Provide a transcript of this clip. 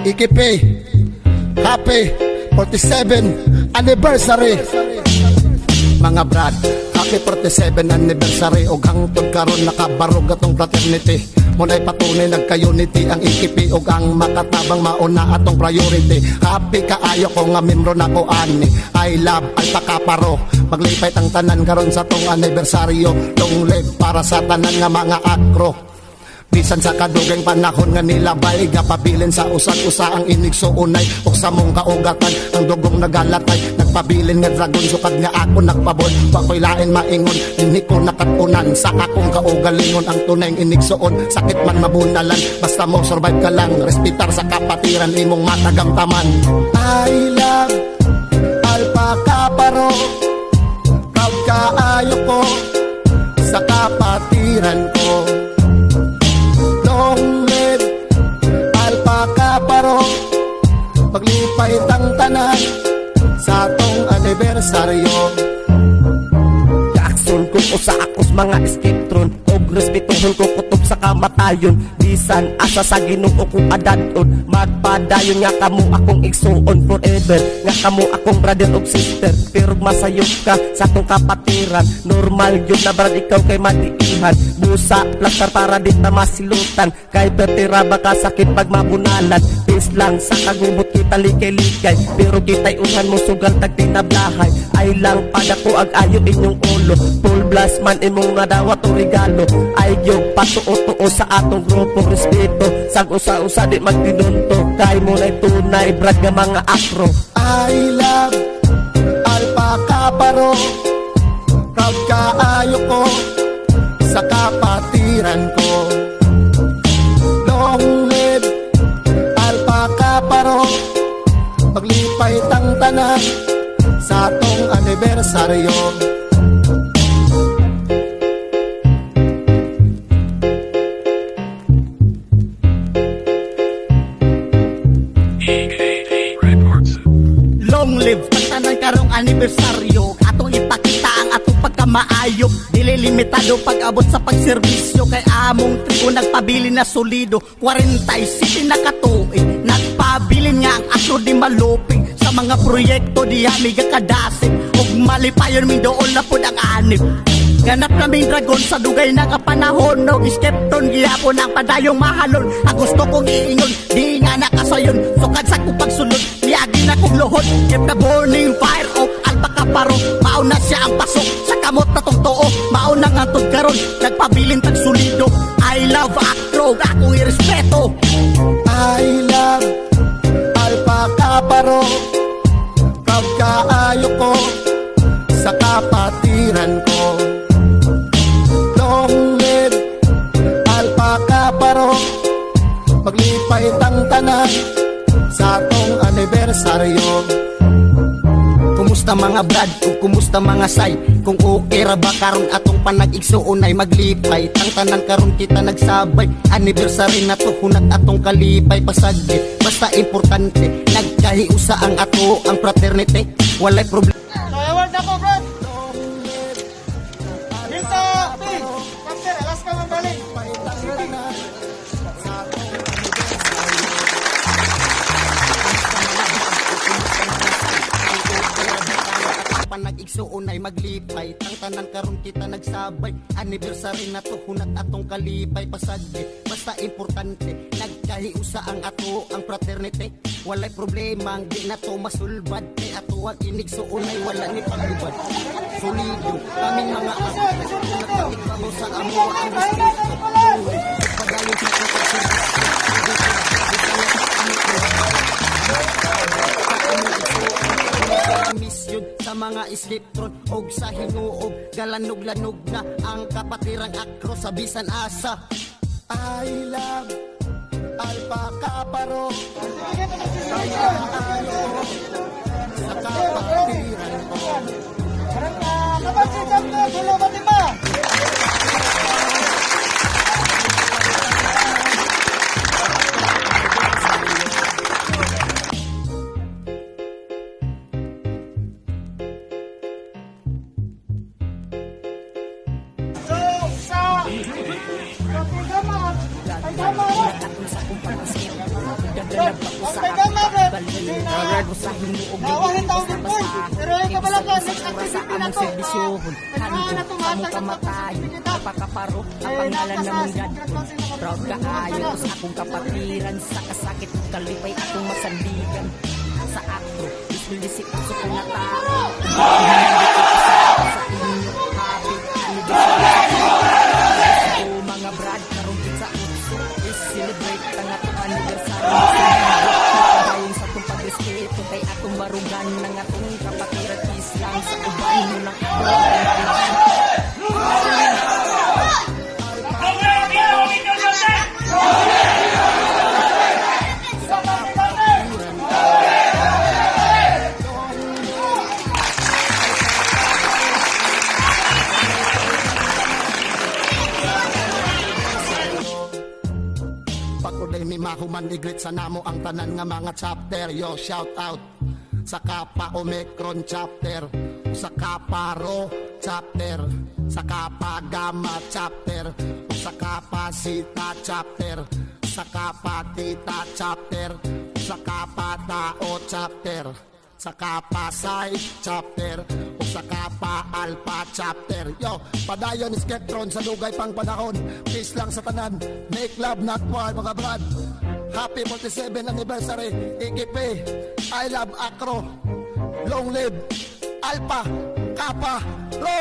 Ikipi, happy 47 anniversary. Mga brad, happy 47 anniversary. Og hangtod karon nakabarog atong fraternity. Muna'y patunay nagka-unity ang ikipi. Og ang makatabang mauna atong priority. Happy kaayo ko nga membro na ko ani. I love Alpacaparo. Maglipay tang tanan karon sa tong anibersaryo. Long live para sa tanan nga mga akro. Bisan sa kadugay panahon nga nilabay, gapabilin sa usag-usa ang inigsuunay. O sa mong kaugatan ang dugong nagalatay. Nagpabilin nga dragon sukad nga ako nagpabol. Wako'y lain maingon, hindi ko nakatunan. Sa akong kaugalingon ang tunay inigsuon. Sakit man mabunalan, basta mo survive ka lang. Respitar sa kapatiran, imong matagamtaman. I love Alpacaparo. Proud kaayo ko sa kapatiran ko. Long live Alpacaparo. Maglipay tang tanan sa atong anibersaryo. Kaakson ko sa akos mga skeptron. Og respetuhon ko kutob sa kamatayon. Bisan asa sa Ginoo kong adadon. Magpadayon nga kamo akong igsuon forever. Nga kamo akong brother og sister. Pero masayop ka sa atong kapatiran. Normal yun na brad ikaw kay matiihan. Busa plaster para di na masilutan. Kay pertira baka sakit pag mabunalan. Peace lang sa kagubot kita likay-likay. Pero kita'y unhan mo sugal tag tinablahay. Ay lang pada ko ag ayo inyong ulo. Full blast man imong nadawat o regalo. Ay gyud patuo-tuo sa atong grupo. Respeto sag usa-usa di magtinunto. Kay mo na'y tunay brad nga mga akro. I love Alpacaparo. Proud kaayo ko sa kapatiran ko. Long live Alpacaparo. Maglipay tang tanan sa atong anibersaryo. Long live pagtanan karong anibersaryo. Atong ipakita ang atong pagkamaayo. Dili limitado pag-abot sa pagserbisyo. Kay among tribo nagpabilin na solido. 47 na katuig. Nagpabilin nga ang akro di malupig. Sa mga proyekto di hamiga kadasig. Og malipayon mi doon na po ang anib. Ganap naming dragon sa dugay na kapanahon. No, skepton gihapon ang padayong mahalon. Ang gusto kong iingon, di nga nakasayon. Sukad sa kupag sulod, niyagi na kong luhod. Keep the burning fire of Alpacaparo. Mauna siya ang pasok sa kamot na tungtoo. Mauna nga tod karon, nagpabilin tag solido. I love akro, akong irespeto. I love Alpacaparo. Proud kaayo ko sa kapatiran ko. Long live Alpacaparo. Maglipay tang tanan sa atong anibersaryo. Kumusta mga brad, kung kumusta mga say. Kung okay ra ba karon atong panag-igsuon ay maglipay tang tanan karon kita nagsabay. Anniversary na to hunat atong kalipay pasagdi. Basta importante nagkahiusa ang ato ang fraternity. Walay problema. Award na ko, bro. Dito, Kapter, alas ka mabalik. Panag-igsuon ay maglipay tang tanan karon kita nagsabay. Anniversary na to hunat atong kalipay pasagdi. Basta importante nagkahiusa ang ato ang fraternity. Walay problema ang di na to masulbad. Kay ato ang inigsuon ay wala ni paglubad. Solido kaming mga ato nagpakita sa amo ang respeto. Padayon sa misyon sa mga isliptron og sa hinuog galanog-lanog na ang kapatirang akro sa bisan asa. I love Alpacaparo. Kaya ano sa kapatiran ko. Parang kapansin ka mo, dulo ba di ba? Ay, tama. Ganag ako sa Ang gama, Brad. balin Na- Kagad ko sa hinuog Nawahin tao din, boy. Pero ay kabalakan, next sa activity na among to. serbisyohon Kailangan Kanto, na kamong tumatag ang kamatayon activity na. Napakaparo ang Eh, pangalan napasa- namong God Congratulations. Proud kaayo sa akong kapatiran Sa kasakit ug kalipay akong masandigan Sa akto, isbilisik ang suko na tao Sa inyo, happy anniversary So mga brad, karong sa utso is celebrate ang atong anniversary Pagkayon sa itong pag-respeto kay atong barugan ng atong kapatiran islang sa uban mo ng atong Pagkuday mi mahuman iglit sa namo ang tanan nga mga chapter. Yo, shout out sa Kappa Omicron chapter, sa Kappa Rho chapter, sa Kappa Gamma chapter, sa Kappa Zeta chapter, sa Kappa Theta chapter, sa Kappa Tao chapter, sa Kappa Psi chapter, o sa Kappa Alpha chapter. Yo, padayon ni Skeptron sa lugay pang panahon. Peace lang sa tanan. Make love not war, mga brad. Happy 47 anniversary. IKP. I love Acro. Long live Alpha Kappa Rho.